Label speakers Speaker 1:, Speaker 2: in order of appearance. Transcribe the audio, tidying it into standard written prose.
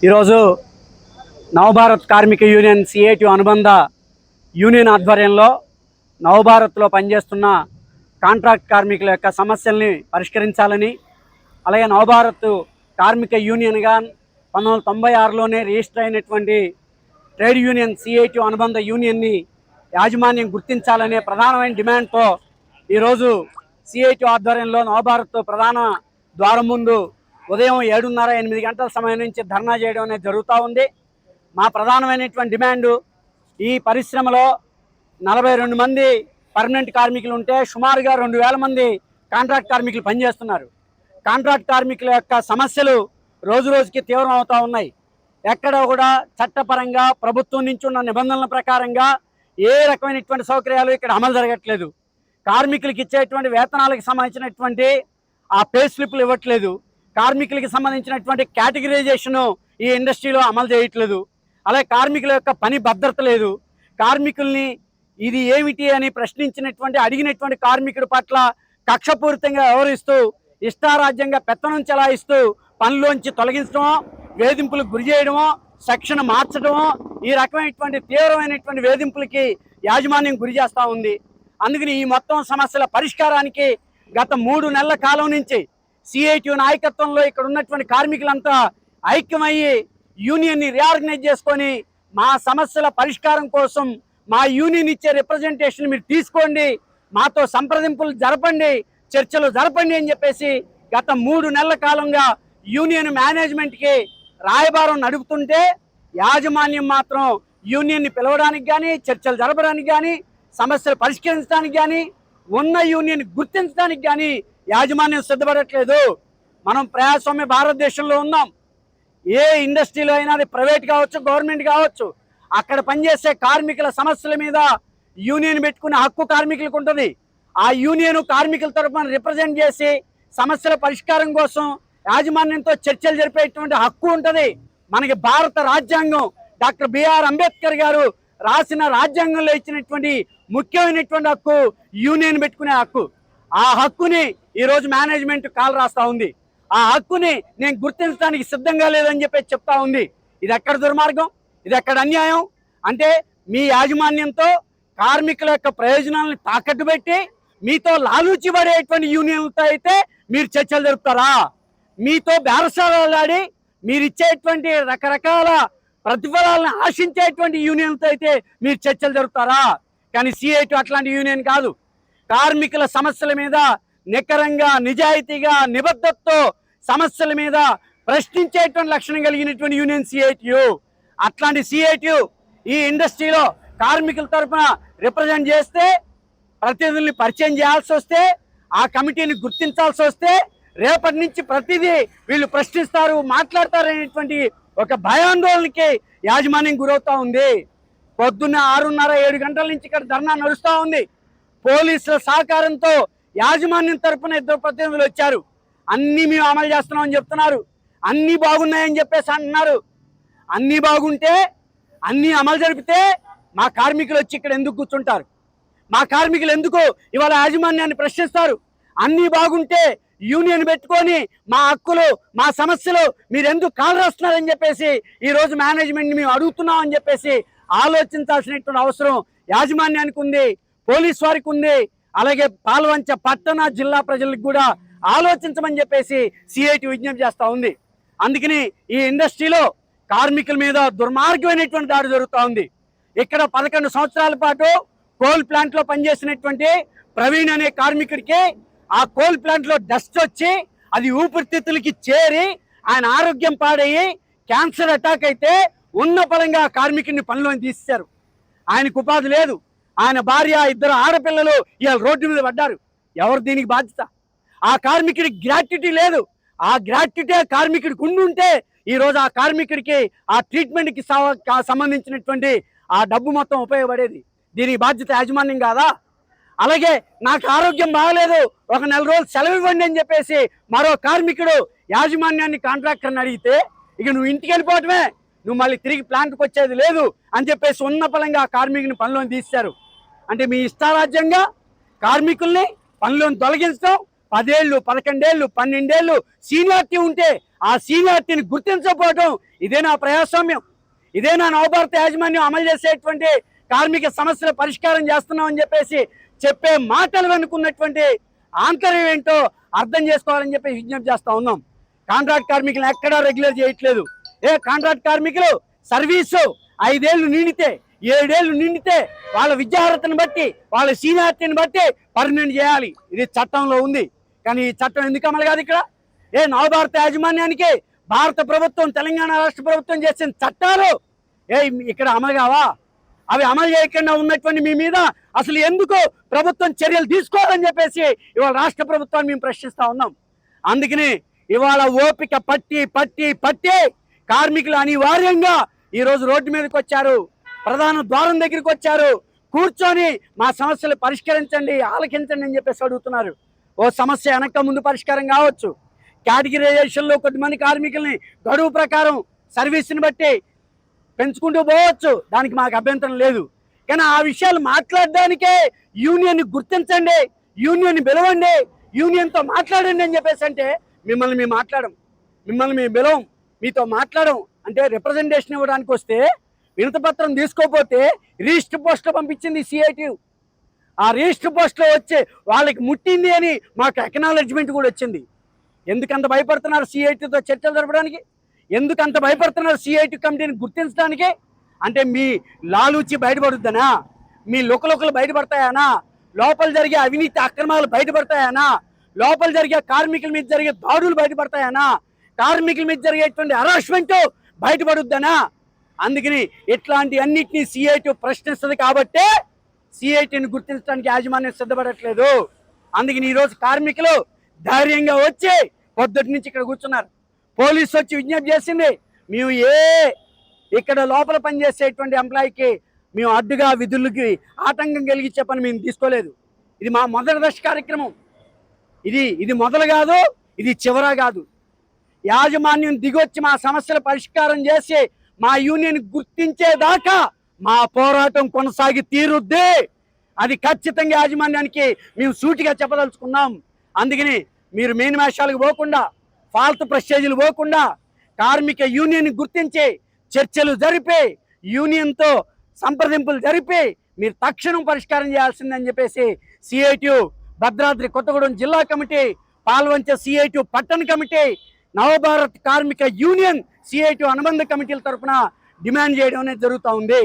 Speaker 1: ఈరోజు నవభారత్ కార్మిక union CIT అనుబంధ యూనియన్ ఆధ్వర్యంలో నవభారత్లో పనిచేస్తున్న కాంట్రాక్ట్ కార్మికుల యొక్క సమస్యల్ని పరిష్కరించాలని, అలాగే నవభారత్ కార్మిక యూనియన్గా 1996లోనే రిజిస్టర్ అయినటువంటి ట్రేడ్ యూనియన్ సిఐటి అనుబంధ యూనియన్ని యాజమాన్యం గుర్తించాలనే ప్రధానమైన డిమాండ్తో ఈరోజు సిఐటి ఆధ్వర్యంలో నవభారత్ ప్రధాన ద్వారం ముందు ఉదయం 7:30-8 గంటల సమయం నుంచి ధర్నా చేయడం అనేది జరుగుతూ ఉంది. మా ప్రధానమైనటువంటి డిమాండు, ఈ పరిశ్రమలో 42 మంది పర్మనెంట్ కార్మికులు ఉంటే సుమారుగా 2000 మంది కాంట్రాక్ట్ కార్మికులు పనిచేస్తున్నారు. కాంట్రాక్ట్ కార్మికుల యొక్క సమస్యలు రోజు రోజుకి తీవ్రం అవుతూ ఉన్నాయి. ఎక్కడ కూడా చట్టపరంగా ప్రభుత్వం నుంచి ఉన్న నిబంధనల ప్రకారంగా ఏ రకమైనటువంటి సౌకర్యాలు ఇక్కడ అమలు జరగట్లేదు. కార్మికులకు ఇచ్చేటువంటి వేతనాలకు సంబంధించినటువంటి ఆ పే స్లిప్లు ఇవ్వట్లేదు. కార్మికులకి సంబంధించినటువంటి కేటగిరైజేషను ఈ ఇండస్ట్రీలో అమలు చేయట్లేదు. అలాగే కార్మికుల యొక్క పని భద్రత లేదు. కార్మికుల్ని ఇది ఏమిటి అని అడిగినటువంటి కార్మికుడి పట్ల కక్షపూరితంగా వ్యవహరిస్తూ ఇష్టారాజ్యంగా పెత్తనం చెలాయిస్తూ పనిలోంచి తొలగించడమో, వేధింపులకు గురి చేయడమో, సెక్షన్ మార్చడమో, ఈ రకమైనటువంటి తీవ్రమైనటువంటి వేధింపులకి యాజమాన్యం గురి చేస్తూ ఉంది. అందుకని ఈ మొత్తం సమస్యల పరిష్కారానికి గత 3 నెలల కాలం నుంచి సిఐటి నాయకత్వంలో ఇక్కడ ఉన్నటువంటి కార్మికులంతా ఐక్యమయ్యి యూనియన్ని రీఆర్గనైజ్ చేసుకొని మా సమస్యల పరిష్కారం కోసం మా యూనియన్ ఇచ్చే రిప్రజెంటేషన్ మీరు తీసుకోండి, మాతో సంప్రదింపులు జరపండి, చర్చలు జరపండి అని చెప్పేసి గత 3 నెలల కాలంగా యూనియన్ మేనేజ్మెంట్కి రాయబారం నడుపుతుంటే యాజమాన్యం మాత్రం యూనియన్ని పిలవడానికి కానీ, చర్చలు జరపడానికి కానీ, సమస్యలు పరిష్కరించడానికి కానీ, ఉన్న యూనియన్ గుర్తించడానికి కానీ యాజమాన్యం సిద్ధపడట్లేదు. మనం ప్రజాస్వామ్య భారతదేశంలో ఉన్నాం. ఏ ఇండస్ట్రీలో అయినా, అది ప్రైవేట్ కావచ్చు, గవర్నమెంట్ కావచ్చు, అక్కడ పనిచేసే కార్మికుల సమస్యల మీద యూనియన్ పెట్టుకునే హక్కు కార్మికులకు ఉంటుంది. ఆ యూనియన్ కార్మికుల తరఫున రిప్రజెంట్ చేసి సమస్యల పరిష్కారం కోసం యాజమాన్యంతో చర్చలు జరిపేటువంటి హక్కు ఉంటుంది. మనకి భారత రాజ్యాంగం డాక్టర్ బిఆర్ అంబేద్కర్ గారు రాసిన రాజ్యాంగంలో ఇచ్చినటువంటి ముఖ్యమైనటువంటి హక్కు యూనియన్ పెట్టుకునే హక్కు. ఆ హక్కుని ఈరోజు మేనేజ్మెంట్ కాలు రాస్తా ఉంది. ఆ హక్కుని నేను గుర్తించడానికి సిద్ధంగా లేదని చెప్పి చెప్తా ఉంది. ఇది ఎక్కడ దుర్మార్గం, ఇది ఎక్కడ అన్యాయం? అంటే మీ యాజమాన్యంతో కార్మికుల యొక్క ప్రయోజనాలను తాకట్టు పెట్టి మీతో లాలూచి పడేటువంటి యూనియన్లతో అయితే మీరు చర్చలు జరుపుతారా? మీతో బేరసాలాడి మీరు ఇచ్చేటువంటి రకరకాల ప్రతిఫలాలను ఆశించేటువంటి యూనియన్లతో అయితే మీరు చర్చలు జరుపుతారా? కానీ సిఐటి అట్లాంటి యూనియన్ కాదు. కార్మికుల సమస్యల మీద నికరంగా, నిజాయితీగా, నిబద్ధతతో సమస్యల మీద ప్రశ్నించేటువంటి లక్షణం కలిగినటువంటి యూనియన్ సిఐటియు. అట్లాంటి సిఐటియు ఈ ఇండస్ట్రీలో కార్మికుల తరఫున రిప్రజెంట్ చేస్తే, ప్రతినిధుల్ని పరిచయం చేయాల్సి వస్తే, ఆ కమిటీని గుర్తించాల్సి వస్తే రేపటి నుంచి ప్రతిదీ వీళ్ళు ప్రశ్నిస్తారు, మాట్లాడతారు అనేటువంటి ఒక భయాందోళనకి యాజమాన్యం గురవుతూ ఉంది. పొద్దున్న 6:30-7 గంటల నుంచి ఇక్కడ ధర్నా నడుస్తూ ఉంది. పోలీసుల సహకారంతో యాజమాన్యం తరఫున 2 ప్రతినిధులు వచ్చారు. అన్నీ మేము అమలు చేస్తున్నామని చెప్తున్నారు. అన్నీ బాగున్నాయని చెప్పేసి అంటున్నారు. అన్నీ బాగుంటే, అన్నీ అమలు జరిపితే మా కార్మికులు వచ్చి ఇక్కడ ఎందుకు కూర్చుంటారు? మా కార్మికులు ఎందుకు ఇవాళ యాజమాన్యాన్ని ప్రశ్నిస్తారు? అన్నీ బాగుంటే యూనియన్ పెట్టుకొని మా హక్కులు, మా సమస్యలు మీరు ఎందుకు కాలు రాస్తున్నారని చెప్పేసి ఈరోజు మేనేజ్మెంట్ని మేము అడుగుతున్నామని చెప్పేసి ఆలోచించాల్సినటువంటి అవసరం యాజమాన్యానికి ఉంది, పోలీస్ వారికి ఉంది. అలాగే పాల్వంచ పట్టణ, జిల్లా ప్రజలకు కూడా ఆలోచించమని చెప్పేసి సిఐటి విజ్ఞప్తి చేస్తూ ఉంది. అందుకని ఈ ఇండస్ట్రీలో కార్మికుల మీద దుర్మార్గమైనటువంటి దాడి జరుగుతూ ఉంది. ఇక్కడ 11 సంవత్సరాల పాటు కోల్ ప్లాంట్లో పనిచేసినటువంటి ప్రవీణ్ అనే కార్మికుడికి ఆ కోల్ ప్లాంట్లో డస్ట్ వచ్చి అది ఊపిరితిత్తులకి చేరి ఆయన ఆరోగ్యం పాడయ్యి క్యాన్సర్ అటాక్ అయితే ఉన్న పరంగా కార్మికుడిని పనిలోని తీసేశారు. ఆయనకు ఉపాధి లేదు. ఆయన భార్య, 2 ఆడపిల్లలు ఇవాళ రోడ్డు మీద పడ్డారు. ఎవరు దీనికి బాధ్యత? ఆ కార్మికుడికి గ్రాట్యుటీ లేదు. ఆ గ్రాట్యుటీ కార్మికుడికి ఉండుంటే ఈరోజు ఆ కార్మికుడికి ఆ ట్రీట్మెంట్కి సంబంధించినటువంటి ఆ డబ్బు మొత్తం ఉపయోగపడేది. దీనికి బాధ్యత యాజమాన్యం కాదా? అలాగే నాకు ఆరోగ్యం బాగలేదు, 1 నెల రోజులు సెలవు ఇవ్వండి అని చెప్పేసి మరో కార్మికుడు యాజమాన్యాన్ని, కాంట్రాక్టర్ని అడిగితే ఇక నువ్వు ఇంటికి వెళ్ళిపోవటమే, నువ్వు మళ్ళీ తిరిగి ప్లాంట్కి వచ్చేది లేదు అని చెప్పేసి ఉన్న పలంగా ఆ కార్మికుని పనిలోని తీశారు. అంటే మీ ఇష్టారాజ్యంగా కార్మికుల్ని పనులను తొలగించడం, 10 ఏళ్ళు 11 ఏళ్ళు 12 ఏళ్ళు సీనియారిటీ ఉంటే ఆ సీనియారిటీని గుర్తించకపోవడం, ఇదేనా ప్రజాస్వామ్యం? ఇదేనా నవభారత యాజమాన్యం అమలు చేసేటువంటి కార్మిక సమస్యల పరిష్కారం చేస్తున్నాం అని చెప్పేసి చెప్పే మాటలు వెనుకున్నటువంటి ఆంతర్యం ఏంటో అర్థం చేసుకోవాలని చెప్పి విజ్ఞప్తి చేస్తా ఉన్నాం. కాంట్రాక్ట్ కార్మికులను ఎక్కడా రెగ్యులర్ చేయట్లేదు. కాంట్రాక్ట్ కార్మికులు సర్వీసు 5 ఏళ్ళు నిండితే 7 ఏళ్ళు నిండితే వాళ్ళ విద్యార్హతను బట్టి వాళ్ళ సీనియారిటీని బట్టి పర్మనెంట్ చేయాలి. ఇది చట్టంలో ఉంది. కానీ ఈ చట్టం ఎందుకు అమలు కాదు ఇక్కడ? నవభారత యాజమాన్యానికి భారత ప్రభుత్వం, తెలంగాణ రాష్ట్ర ప్రభుత్వం చేసిన చట్టాలు ఇక్కడ అమలు కావా? అవి అమలు చేయకుండా ఉన్నటువంటి మీ మీద అసలు ఎందుకు ప్రభుత్వం చర్యలు తీసుకోవాలని చెప్పేసి ఇవాళ రాష్ట్ర ప్రభుత్వాన్ని మేము ప్రశ్నిస్తా ఉన్నాం. అందుకని ఇవాళ ఓపిక పట్టి పట్టి పట్టి కార్మికులు అనివార్యంగా ఈరోజు రోడ్డు మీదకి వచ్చారు, ప్రధాన ద్వారం దగ్గరికి వచ్చారు, కూర్చొని మా సమస్యలు పరిష్కరించండి, ఆలకించండి అని చెప్పేసి అడుగుతున్నారు. ఓ సమస్య వెనక ముందు పరిష్కారం కావచ్చు. కేటగిరైజేషన్లో కొద్దిమంది కార్మికుల్ని గడువు ప్రకారం సర్వీస్ని బట్టి పెంచుకుంటూ పోవచ్చు, దానికి మాకు అభ్యంతరం లేదు. కానీ ఆ విషయాలు మాట్లాడడానికే యూనియన్ని గుర్తించండి, యూనియన్ని పిలవండి, యూనియన్తో మాట్లాడండి అని చెప్పేసి అంటే మిమ్మల్ని మేము మాట్లాడం, మిమ్మల్ని మేము పిలవం, మీతో మాట్లాడడం అంటే రిప్రజెంటేషన్ ఇవ్వడానికి వస్తే వినతిపత్రం తీసుకోకపోతే రిజిస్టర్ పోస్ట్లో పంపించింది సిఐటి. ఆ రిజిస్టర్ పోస్ట్లో వచ్చే వాళ్ళకి ముట్టింది అని మాకు అక్నాలెడ్జ్మెంట్ కూడా వచ్చింది. ఎందుకంత భయపడుతున్నారు సిఐటితో చర్చలు జరపడానికి? ఎందుకంత భయపడుతున్నారు సిఐటి కమిటీని గుర్తించడానికి? అంటే మీ లాలూచి బయటపడుద్దనా? మీ లుకలుకలు బయటపడతాయనా? లోపల జరిగే అవినీతి అక్రమాలు బయటపడతాయనా? లోపల జరిగే కార్మికుల మీద జరిగే దాడులు బయటపడతాయనా? కార్మికుల మీద జరిగేటువంటి హరాస్మెంట్ బయటపడుద్దనా? అందుకని ఇట్లాంటి అన్నిటినీ సిఐటి ప్రశ్నిస్తుంది కాబట్టే సిఐటిని గుర్తించడానికి యాజమాన్యం సిద్ధపడట్లేదు. అందుకని ఈరోజు కార్మికులు ధైర్యంగా వచ్చి పొద్దుటి నుంచి ఇక్కడ కూర్చున్నారు. పోలీసు వచ్చి విజ్ఞప్తి చేసింది, మేము ఇక్కడ లోపల పనిచేసేటువంటి ఎంప్లాయీకి మేము అడ్డుగా విధులకి ఆటంకం కలిగించే పని మేము తీసుకోలేదు. ఇది మా మొదటి దశ కార్యక్రమం. ఇది మొదలు కాదు, ఇది చివర కాదు. యాజమాన్యం దిగొచ్చి మా సమస్యల పరిష్కారం చేసి మా యూనియన్ గుర్తించేదాకా మా పోరాటం కొనసాగి తీరుద్ది. అది ఖచ్చితంగా యాజమాన్యానికి మేము సూటిగా చెప్పదలుచుకున్నాం. అందుకని మీరు మెయిన్ వేషాలకు పోకుండా, ఫాల్తు ప్రెస్టేజీలు పోకుండా కార్మిక యూనియన్ గుర్తించి చర్చలు జరిపి యూనియన్తో సంప్రదింపులు జరిపి మీరు తక్షణం పరిష్కారం చేయాల్సిందని చెప్పేసి సిఐటియు భద్రాద్రి కొత్తగూడెం జిల్లా కమిటీ, పాల్వంచ సిఐటియు పట్టణ కమిటీ, నవభారత్ కార్మిక యూనియన్ సిఐటియు అనుబంధ కమిటీల తరఫున డిమాండ్ చేయడం అనేది జరుగుతూ ఉంది.